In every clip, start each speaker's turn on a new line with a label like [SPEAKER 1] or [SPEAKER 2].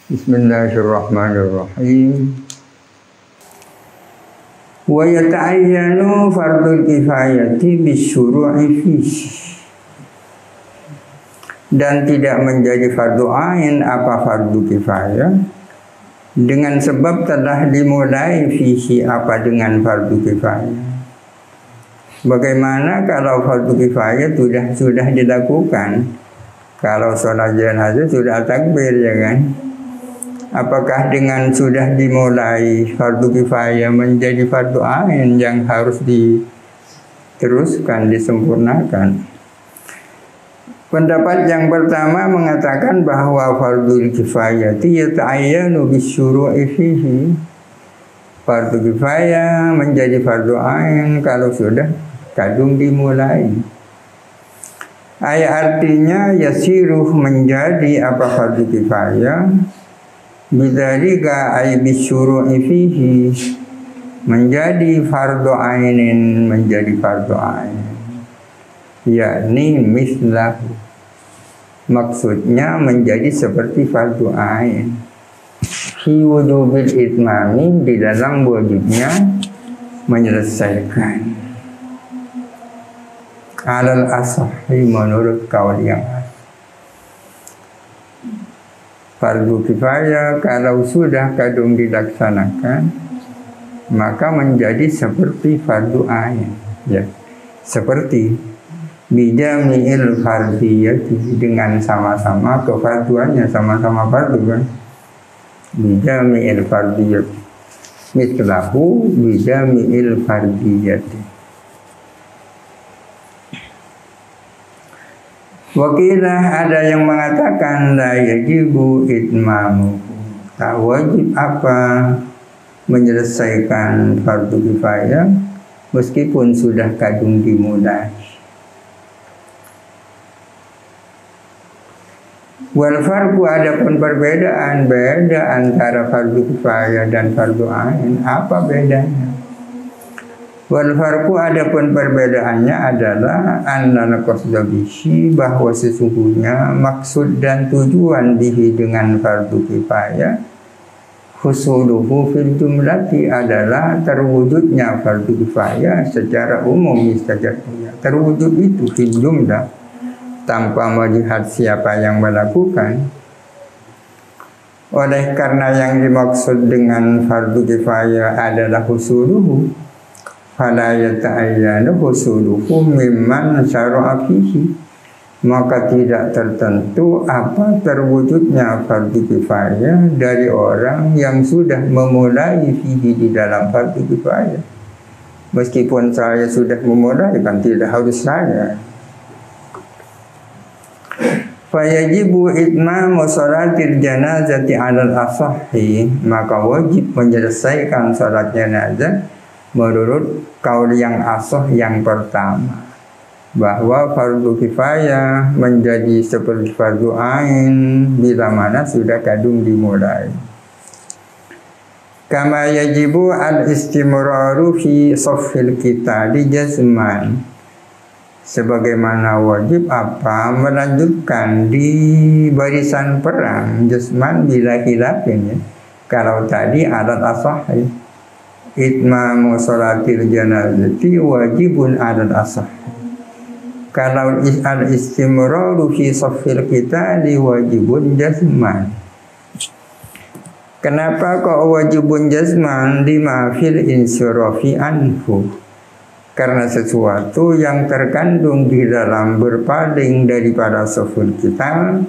[SPEAKER 1] Bismillahirrahmanirrahim. Wa yata'ayyanu fardul kifayati bisyuru'i fihi. Dan tidak menjadi fardu ain apa fardu kifayah dengan sebab telah dimulai fihi apa dengan fardu kifayah. Bagaimana kalau fardu kifayah sudah dilakukan? Kalau sholat jenazah sudah takbir, ya kan? Apakah dengan sudah dimulai fardu kifayah menjadi fardu ain yang harus diteruskan, disempurnakan? Pendapat yang pertama mengatakan bahwa fardul kifayah yata'ayyanu bisyuru'i fihi. Fardu kifayah menjadi fardu ain kalau sudah kadung dimulai. Artinya yasiruh menjadi apa fardu kifayah bidzalika ay bisyuru'i fihi, menjadi fardu ainin, menjadi fardu ain, yakni mislahu, maksudnya menjadi seperti fardu ain fi wujubil itmami, di dalam wajibnya menyelesaikan. Alal asahhi, menurut kaul yang fardu kifayah kalau sudah kadung dilaksanakan maka menjadi seperti fardu ain, ya, seperti bijami'il fardiyati, dengan sama-sama kefarduannya, sama-sama fardu kan. Bijami'il fardiyati mislahu bijami'il fardiyati. Wakilah, ada yang mengatakan la yajibu itmamu, tak wajib apa menyelesaikan fardu kifayah meskipun sudah kadung dimulai. Wal farqu, adapun perbedaan antara fardu kifayah dan fardu ain, apa bedanya? Wal farqu, adapun perbedaannya adalah annal qasda bihi, bahwa sesungguhnya maksud dan tujuan bihi dengan fardu kifayah husuluhu fil jumlati, adalah terwujudnya fardu kifayah secara umum saja, terwujud itu fil jumlah tanpa melihat siapa yang melakukan. Oleh karena yang dimaksud dengan fardu kifayah adalah husuluhu, fala yata'ayyanu husuluhu mimman syara'a fihi, maka tidak tertentu apa terwujudnya fardu kifayah dari orang yang sudah memulai fihi, di dalam fardu kifayah. Meskipun saya sudah memulai, kan tidak harus saya. Fayajibu itmamu sholatil janazati alal asahhi, maka wajib menyelesaikan sholat jenazah menurut kaul yang asah yang pertama, bahwa fardu kifayah menjadi seperti fardu ain bila mana sudah kadung dimulai. Kama yajibu al-istimraru fi shaffil qitali jazman, sebagaimana wajib apa melanjutkan di barisan perang jazman bila khilafin, ya. Kalau tadi alat asahhi, itmamu sholatil janazati wajibun alat asahhi. Kalau al-istimraru fi shaffil qitali wajibun jazman. Kenapa kok wajibun jazman? Lima fil insirafi anhu, karena sesuatu yang terkandung di dalam berpaling daripada shafful qital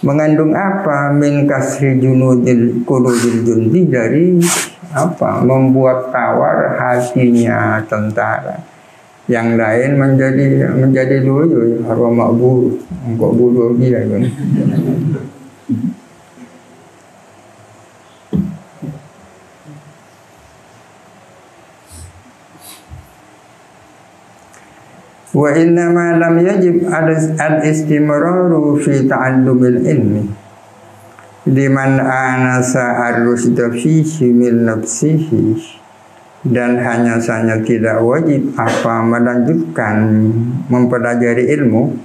[SPEAKER 1] mengandung apa? Min kasri junudil qulubil jundi, dari apa? Membuat tawar hatinya tentara. Yang lain menjadi loyo, harwa makbul, engkau bodoh dia kan. Wa inna ma lam yajib al-istimraru fi ta'allumil ilmi liman anasa ar-rusda fihi min nafsihi, dan hanya saja tidak wajib apa melanjutkan mempelajari ilmu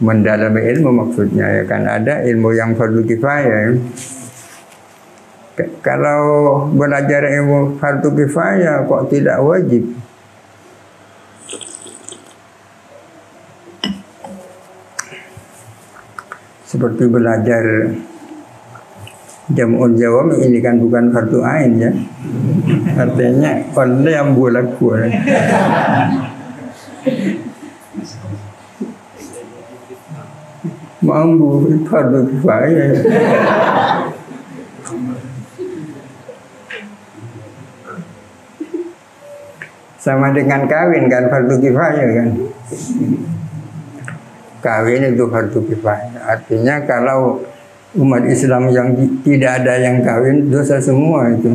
[SPEAKER 1] mendalami ilmu maksudnya ya kan, ada ilmu yang fardu kifayah. Kalau belajar ilmu fardu kifayah kok tidak wajib? Seperti belajar Jam'ul Jawami ini kan bukan fardu ain ya. Artinya oleh yang bolak-balik. Mampu fardu kifayah. Sama dengan kawin kan fardu kifayah kan. Kawin itu fardu kifayah. Artinya kalau umat Islam yang tidak ada yang kawin, dosa semua itu.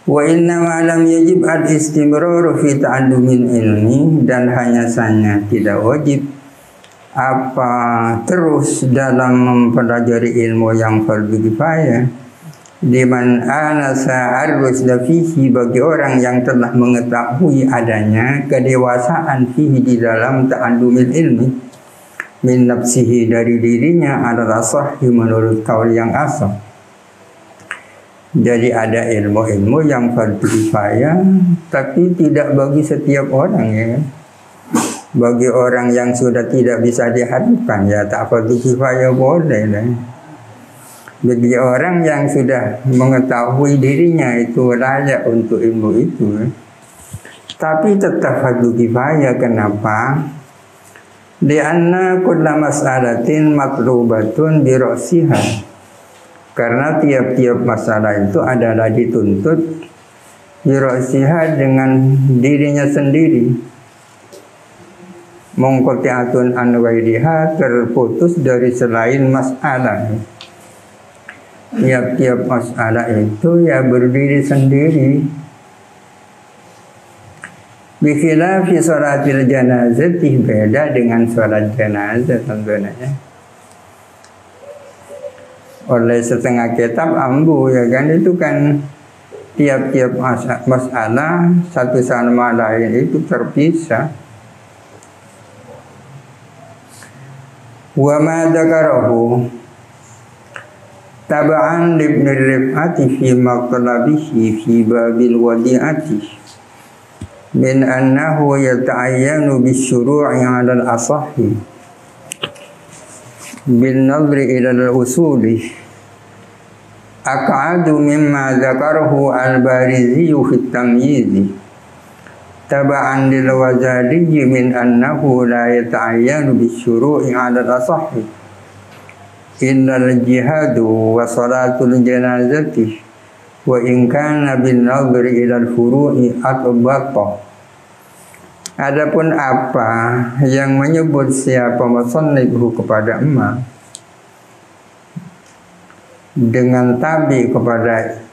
[SPEAKER 1] Wa inna ma lam yajib al-istimrar fi ta'allumil ilmi, dan hanya saja tidak wajib apa terus dalam mempelajari ilmu yang fardu kifayah, liman anasa ar-rusda fihi, bagi orang yang telah mengetahui adanya kedewasaan fihi di dalam ta'allumil ilmi, min nafsihi, dari dirinya, adalah sahih menurut kaul yang asal. Jadi ada ilmu-ilmu yang fardu kifayah tapi tidak bagi setiap orang ya. Bagi orang yang sudah tidak bisa diharapkan ya tak fardu kifayah boleh lah. Bagi orang yang sudah mengetahui dirinya itu layak untuk ilmu itu tapi tetap fardu kifayah. Kenapa? Lianna kulla mas'alatin matlubatun bi ra'siha, karena tiap-tiap masalah itu adalah dituntut birosiha dengan dirinya sendiri. Mungqati'atun an ghairiha, terputus dari selain masalah. Tiap-tiap masalah itu ya berdiri sendiri. Bikhilafi sholatil janazati, beda dengan sholat jenazah tentunya. Oleh setengah kitab ambu ya kan, itu kan tiap-tiap masalah satu sama lain itu terpisah. Wa ma dzakarahu tab'an ibn Rif'ati fi maqlabihi fi babil wadi'ati min annahu yata'ayyanu bisyuru'i 'ala al-asahhi bin nadri ila al-usuli aq'adu mimma dzakarahu al-Barizi fi at-tamyiz tab'an lil Wazali min annahu la yata'ayyanu bisyuru'i 'ala al-asahhi illa al-jihadu wa salatul janazati wa in kana bin nadri ila al-furu'i atbaqa. Adapun apa yang menyebut siapa musannifhu kepada emak dengan tabi kepada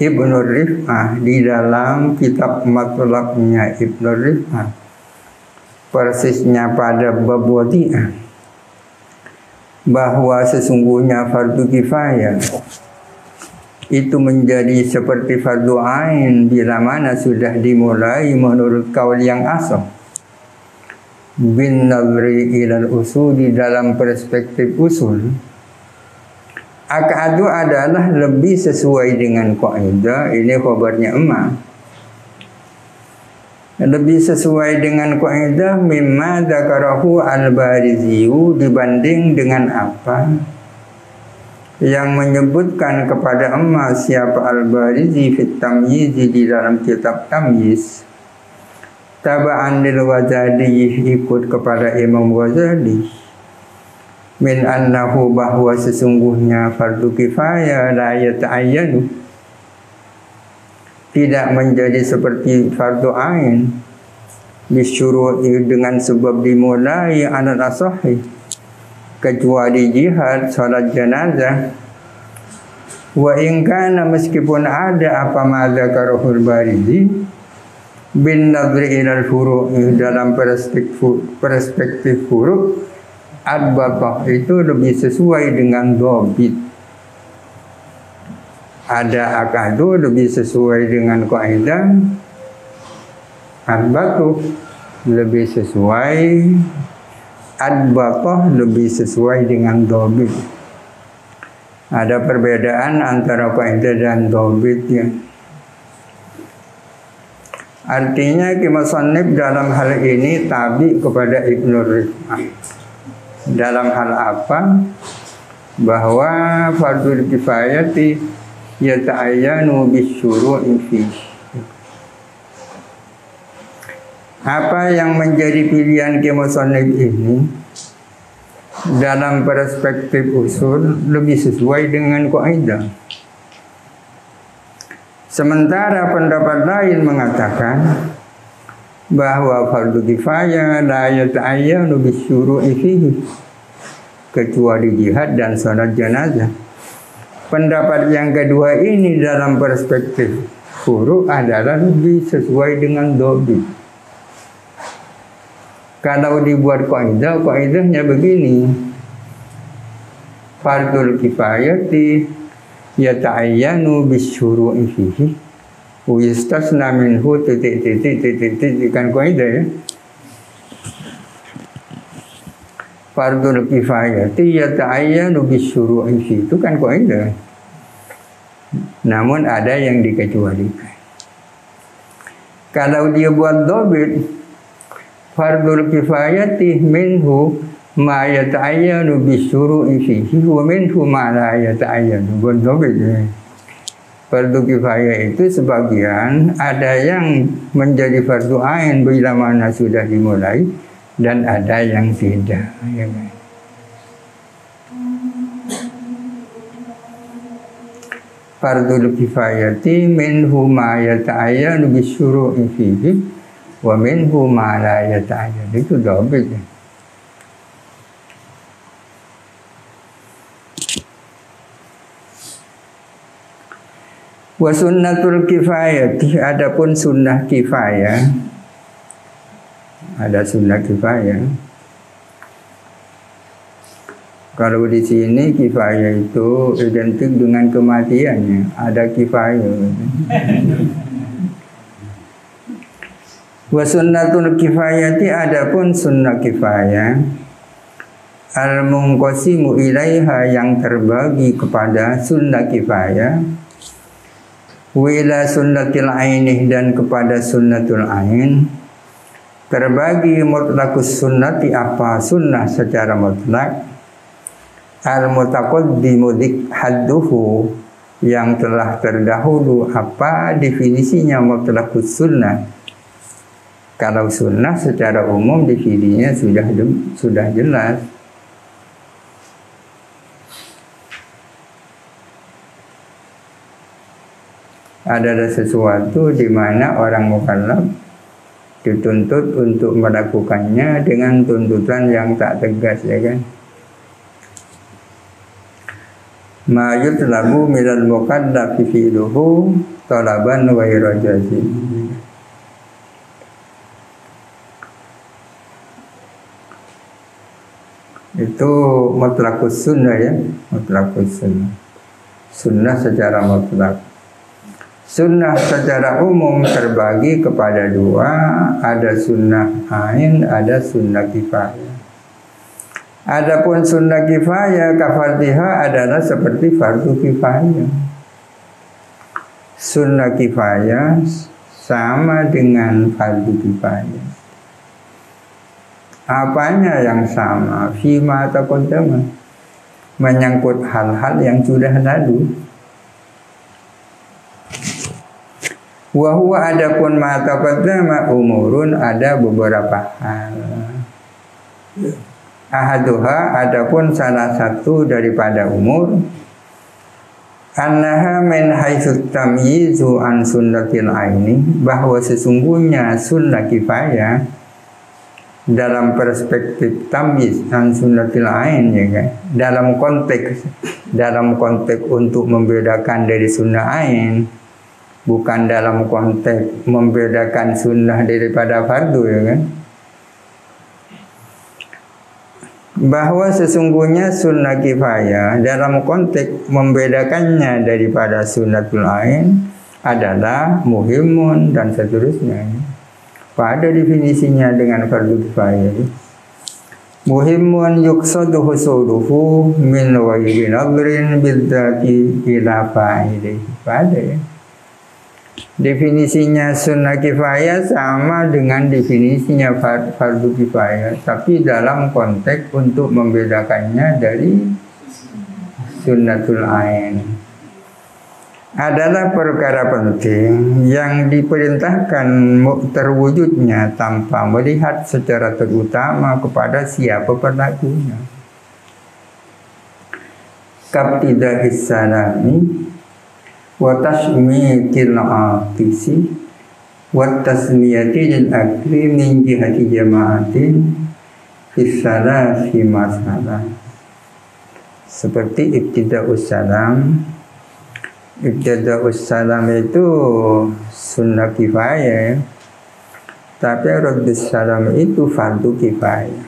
[SPEAKER 1] Ibnu Rif'ah di dalam kitab matlabnya Ibnu Rif'ah, persisnya pada bab wadi'ah, bahwa sesungguhnya fardu kifayah itu menjadi seperti fardu ain bila mana sudah dimulai menurut kaul yang asal bin nadri ilal usul, di dalam perspektif usul. Akadu adalah lebih sesuai dengan kaidah, ini khabarnya emak, lebih sesuai dengan kaidah mimma dzakarahu al-Bariziyu, dibanding dengan apa yang menyebutkan kepada emak siapa al-Barizi fit tamyiz, di dalam kitab tamyiz. Taba'an lil Ghazali, ikut kepada Imam Ghazali, min annahu, bahwa sesungguhnya fardu kifayah la yata'ayyanu, tidak menjadi seperti fardu ain, bisyuru'i, dengan sebab dimulai alal asahi, kecuali jihad, salat jenazah. Wa in kana, meskipun ada apa ma dzakarahul Barizi bin nadri ilal furu', dalam perspektif furu', ad-batah, itu lebih sesuai dengan dhabit. Ada akadu lebih sesuai dengan kaidah, Adbatuh lebih sesuai, adbatoh lebih sesuai dengan dobit. Ada perbedaan antara kaidah dan dobit ya. Artinya Ki Musannif dalam hal ini tabi kepada Ibnu Rif'ah. Dalam hal apa? Bahwa fardul kifayati yata'ayyanu bisyuru'i fihi. Apa yang menjadi pilihan Ki Musannif ini dalam perspektif usul lebih sesuai dengan kaidah. Sementara pendapat lain mengatakan bahwa fardu kifayah la yata'ayyanu bisyuru'i fihi, kecuali jihad dan salat jenazah. Pendapat yang kedua ini dalam perspektif furu' adalah lebih sesuai dengan dobit. Kalau dibuat kaidah, kaidahnya begini. Fardul kifayati yata'ayyanu bisyuru'i fihi wa yustasna minhu titik kan kaidah ya. Fardul kifayati yata'ayyanu bisyuru'i fihi itu kan kaidah. Namun ada yang dikecualikan. Kalau dia buat dobit, fardul kifayati minhu ma yata'ayyanu bisyuru'i fihi wa minhu ma la yata'ayyanu. Fardu kifayah itu sebagian ada yang menjadi fardu ain bila mana sudah dimulai dan ada yang tidak, ya kan? Fardul kifayati minhu ma yata'ayyanu bisyuru'i fihi wa minhu ma la yata'ayyanu. Itu dobit ya. Wa sunnatul kifayati, adapun sunnah kifayah, ada sunnah kifayah. Kalau di sini kifayah itu identik dengan kematiannya, ada kifayah. Wa sunnatul kifayati, adapun sunnah kifayah, al-munqasimu ilaiha, yang terbagi kepada sunnah kifayah, wila sunnatil ainih, dan kepada sunnatul ain. Terbagi mutlakus sunnati, apa sunnah secara mutlak, al-mutaqaddimu hadduhu, yang telah terdahulu apa definisinya mutlakus sunnah. Kalau sunnah secara umum definisinya sudah jelas. Adalah sesuatu di mana orang mukallaf dituntut untuk melakukannya dengan tuntutan yang tak tegas, ya kan? Ma yutlabu minal mukallafi fi'luhu talaban wa irajazi. Itu mutlakus sunnah ya, mutlakus sunnah. Sunnah secara mutlak. Sunnah secara umum terbagi kepada dua, ada sunnah ain, ada sunnah kifayah. Adapun sunnah kifayah kafardiha adalah seperti fardu kifayah. Sunnah kifayah sama dengan fardu kifayah. Apanya yang sama? Fima taqaddama, menyangkut hal-hal yang sudah lalu. Wa huwa, adapun ma taqaddama umurun, ada beberapa hal. Ahaduha, adapun salah satu daripada umur, annaha min haitsu tamyizu an sunnatil aini, bahwa sesungguhnya sunnah kifayah dalam perspektif tamyiz an sunnatil ain, ya kan? Dalam konteks untuk membedakan dari sunnah ain, bukan dalam konteks membedakan sunnah daripada fardu, ya kan? Bahwa sesungguhnya sunnah kifayah dalam konteks membedakannya daripada sunnatul ain adalah muhimun dan seterusnya. pada definisinya dengan fardu kifayah. Muhimmun yuqsadu husuluhu min wajibin adrin bidzati ila fa'ilih. Pada ya. Definisinya sunnah kifayah sama dengan definisinya fardu kifayah, tapi dalam konteks untuk membedakannya dari sunnatul ain. Adalah perkara penting yang diperintahkan terwujudnya tanpa melihat secara terutama kepada siapa pelakunya. Kabtidahis salami wa tashmitil atisi wa tasmiyati lil akri min jihati jama'atin fis salasi masalah. Seperti ibtida'us salam. Ibtida'us salam itu sunnah kifayah, tapi raddus salam itu fardu kifayah.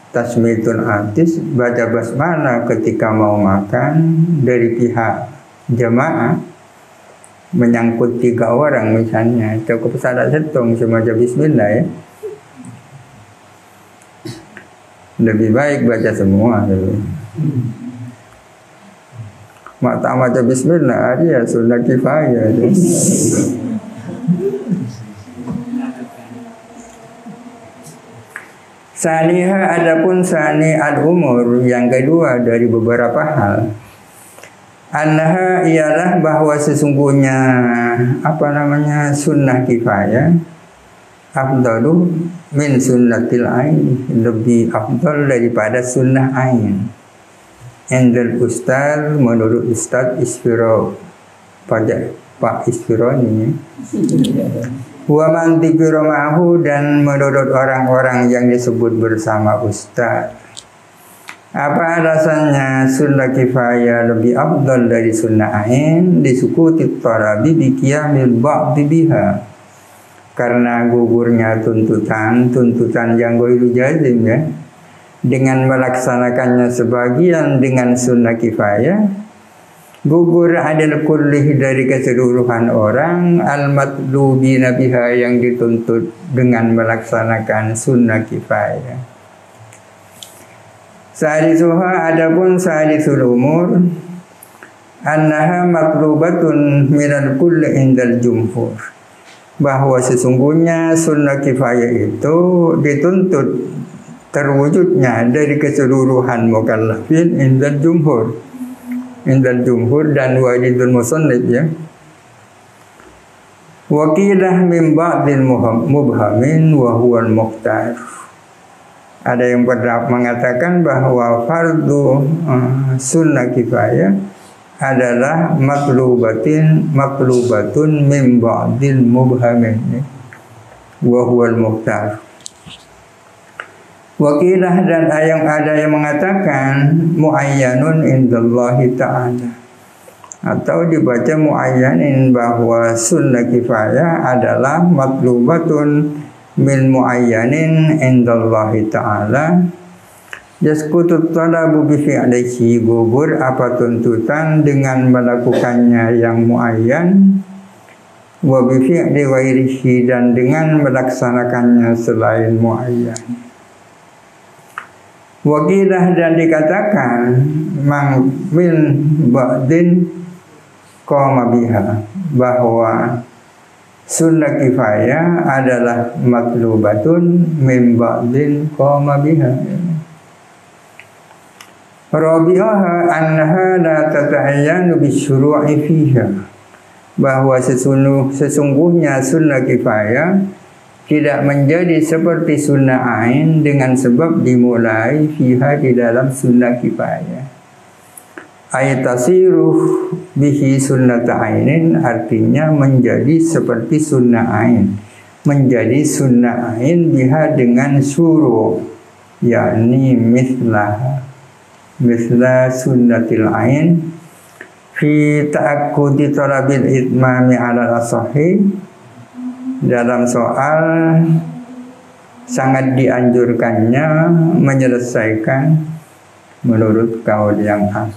[SPEAKER 1] Tasmitul atis, baca basmalah ketika mau makan dari pihak jamaah menyangkut 3 orang misalnya, cukup salah setong semacam bismillah ya. Lebih baik baca semua dulu. Mata baca bismillah dia sunnah kifayah. Saniha adapun sani al-umur yang kedua dari beberapa hal. Annaha ialah bahwa sesungguhnya sunnah kifayah afdalu min sunnatil ain, lebih afdal daripada sunnah ain. Endal ustaz, menurut Ustaz Isfiro Pak Isfiro ini, wa man dzikra ma'ahu, dan menurut orang-orang yang disebut bersama Ustaz. Apa alasannya sunnah kifayah lebih afdal dari sunnah ain? Disukuti tarabi bi qiyamil ba'di biha, karena gugurnya tuntutan yang ghairu jazim ya, dengan melaksanakannya sebagian dengan sunnah kifayah, gugur adil kullih dari keseluruhan orang, al-matlubina biha yang dituntut dengan melaksanakan sunnah kifayah. Salisuha adapun salisul umur, annaha matlubatun minal kulli indal jumhur, bahwa sesungguhnya sunnah kifayah itu dituntut terwujudnya dari keseluruhan mukallafin indal jumhur dan wajidul musannif ya. Wakilah min ba'dil mubhamin wa huwal mukhtar. Ada yang mengatakan bahwa fardu sunnah kifayah adalah maklubatun min ba'dil mubhamin wa huwal mukhtar. Wakilah dan ada yang mengatakan muayyanun indallahi ta'ala, atau dibaca muayyanin, bahwa sunnah kifayah adalah matlubatun min muayyanin indallahi ta'ala. Yaskutu talabu bi fi'lihi, gugur apa tuntutan dengan melakukannya yang muayyan, wa bi fi'li ghairihi, dan dengan melaksanakannya selain muayyan. Wakilah dan dikatakan min ba'din qama biha, bahwa sunnah kifayah adalah matlubatun min ba'din qama biha. Rabi'aha annaha la tata'ayyanu bisyuru'i fiha, bahwa sesungguhnya sunnah kifayah tidak menjadi seperti sunnah ain dengan sebab dimulai fiha di dalam sunnah kifayah. Ayatasiruh bihi sunnat ainin, artinya menjadi seperti sunnah ain, menjadi sunnah ain biha dengan suruh, yakni mislah sunnatil ain fi ta'akkudi talabil itmami ala as-sahih, dalam soal sangat dianjurkannya menyelesaikan menurut kaul yang khas.